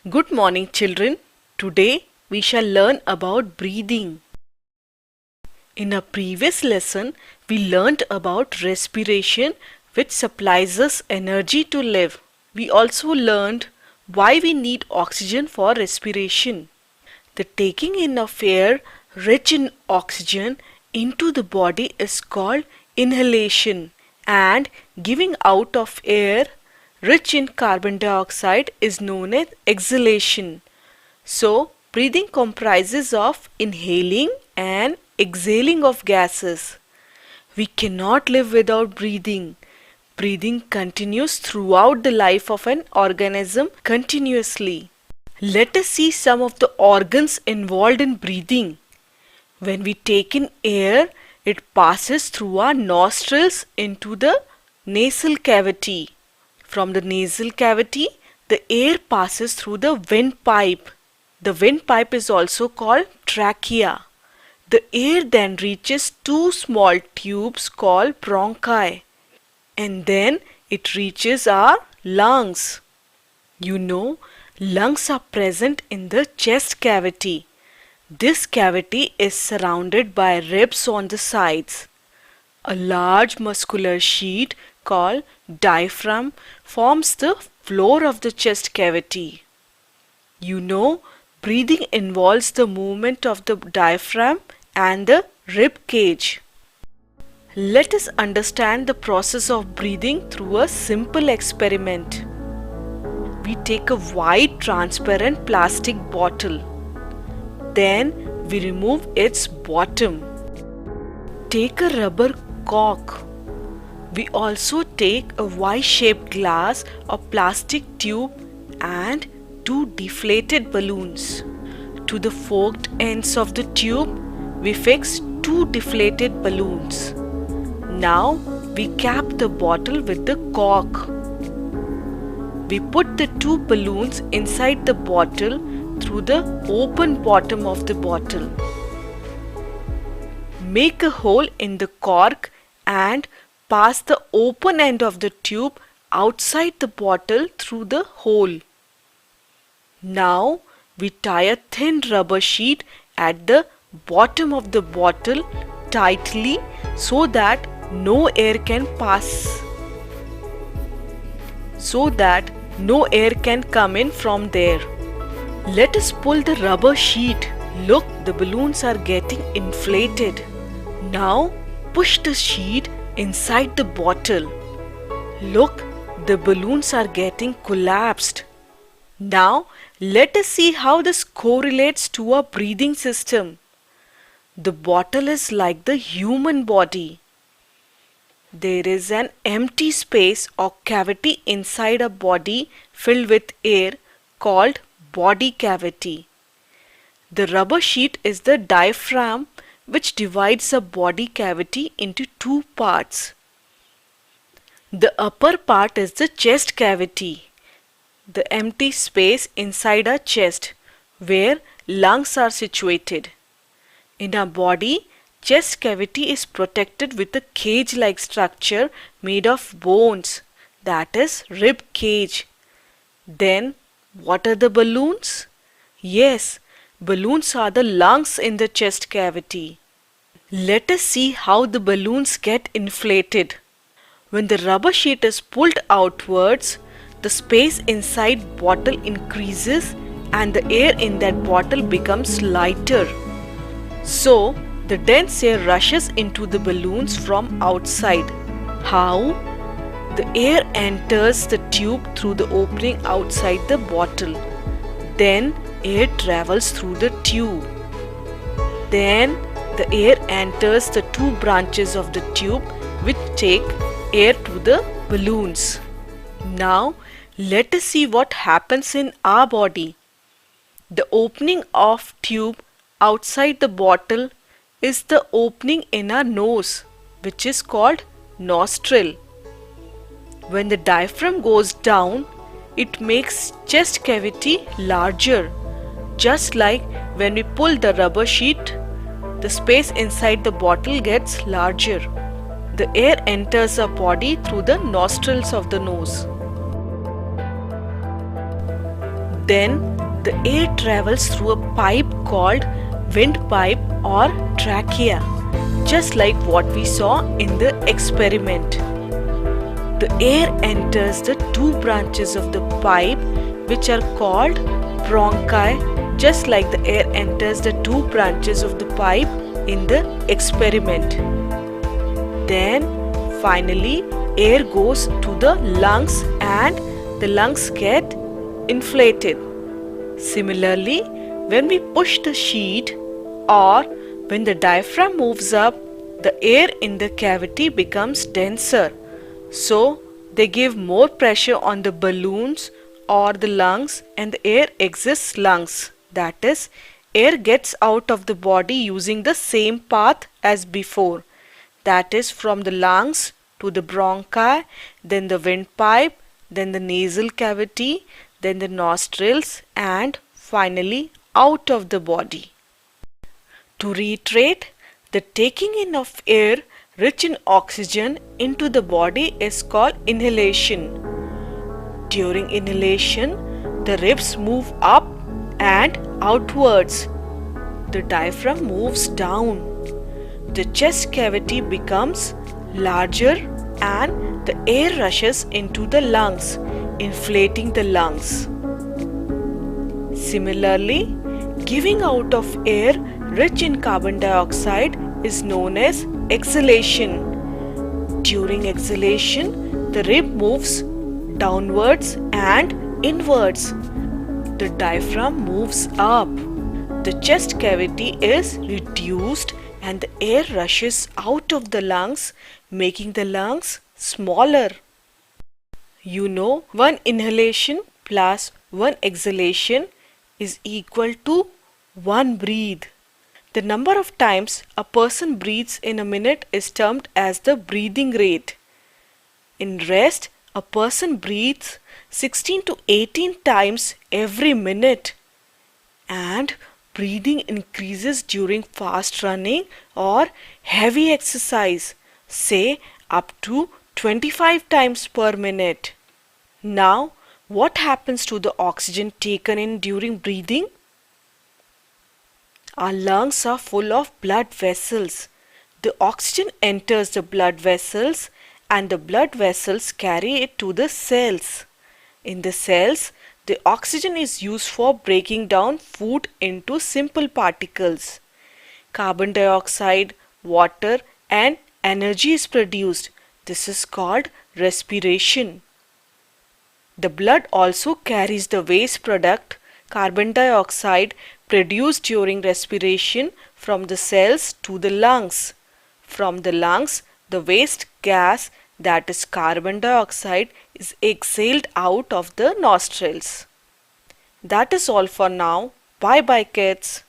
Good morning, children. Today we shall learn about breathing. In a previous lesson, we learned about respiration, which supplies us energy to live. We also learned why we need oxygen for respiration. The taking in of air rich in oxygen into the body is called inhalation, and giving out of air rich in carbon dioxide is known as exhalation. So, breathing comprises of inhaling and exhaling of gases. We cannot live without breathing. Breathing continues throughout the life of an organism continuously. Let us see some of the organs involved in breathing. When we take in air, it passes through our nostrils into the nasal cavity. From the nasal cavity, the air passes through the windpipe. The windpipe is also called trachea. The air then reaches two small tubes called bronchi, and then it reaches our lungs. Lungs are present in the chest cavity. This cavity is surrounded by ribs on the sides. A large muscular sheet called diaphragm forms the floor of the chest cavity. Breathing involves the movement of the diaphragm and the rib cage. Let us understand the process of breathing through a simple experiment. We take a white transparent plastic bottle. Then we remove its bottom. Take a rubber cork. We also take a Y-shaped glass or plastic tube and two deflated balloons. To the forked ends of the tube, we fix two deflated balloons. Now we cap the bottle with the cork. We put the two balloons inside the bottle through the open bottom of the bottle. Make a hole in the cork and pass the open end of the tube outside the bottle through the hole. Now we tie a thin rubber sheet at the bottom of the bottle tightly so that no air can come in from there. Let us pull the rubber sheet. Look, the balloons are getting inflated. Now push the sheet inside the bottle. Look, the balloons are getting collapsed. Now let us see how this correlates to our breathing system. The bottle is like the human body. There is an empty space or cavity inside a body filled with air called body cavity. The rubber sheet is the diaphragm, which divides a body cavity into two parts. The upper part is the chest cavity, the empty space inside our chest where lungs are situated. In our body, chest cavity is protected with a cage-like structure made of bones, that is rib cage. Then what are the balloons? Yes, balloons are the lungs in the chest cavity. Let us see how the balloons get inflated. When the rubber sheet is pulled outwards, the space inside bottle increases and the air in that bottle becomes lighter. So, the dense air rushes into the balloons from outside. How? The air enters the tube through the opening outside the bottle. Then air travels through the tube. Then the air enters the two branches of the tube which take air to the balloons. Now let us see what happens in our body. The opening of tube outside the bottle is the opening in our nose, which is called nostril. When the diaphragm goes down, it makes chest cavity larger. Just like when we pull the rubber sheet, the space inside the bottle gets larger. The air enters our body through the nostrils of the nose. Then the air travels through a pipe called windpipe or trachea, just like what we saw in the experiment. The air enters the two branches of the pipe, which are called bronchi, just like the air enters the two branches of the pipe in the experiment. Then finally air goes to the lungs and the lungs get inflated. Similarly, when we push the sheet or when the diaphragm moves up, the air in the cavity becomes denser. So they give more pressure on the balloons or the lungs, and the air exits lungs. That is, air gets out of the body using the same path as before. That is, from the lungs to the bronchi, then the windpipe, then the nasal cavity, then the nostrils, and finally out of the body. To reiterate, the taking in of air rich in oxygen into the body is called inhalation. During inhalation, the ribs move up and outwards. The diaphragm moves down. The chest cavity becomes larger and the air rushes into the lungs, inflating the lungs. Similarly, giving out of air rich in carbon dioxide is known as exhalation. During exhalation, the rib moves downwards and inwards. The diaphragm moves up. The chest cavity is reduced and the air rushes out of the lungs, making the lungs smaller. You know, one inhalation plus one exhalation is equal to one breathe. The number of times a person breathes in a minute is termed as the breathing rate. In rest, a person breathes 16 to 18 times every minute, and breathing increases during fast running or heavy exercise, say up to 25 times per minute. Now, what happens to the oxygen taken in during breathing? Our lungs are full of blood vessels. The oxygen enters the blood vessels and the blood vessels carry it to the cells. In the cells, the oxygen is used for breaking down food into simple particles. Carbon dioxide, water, and energy is produced. This is called respiration. The blood also carries the waste product, carbon dioxide, produced during respiration from the cells to the lungs. From the lungs, the waste gas, that is carbon dioxide, is exhaled out of the nostrils. That is all for now. Bye bye, kids.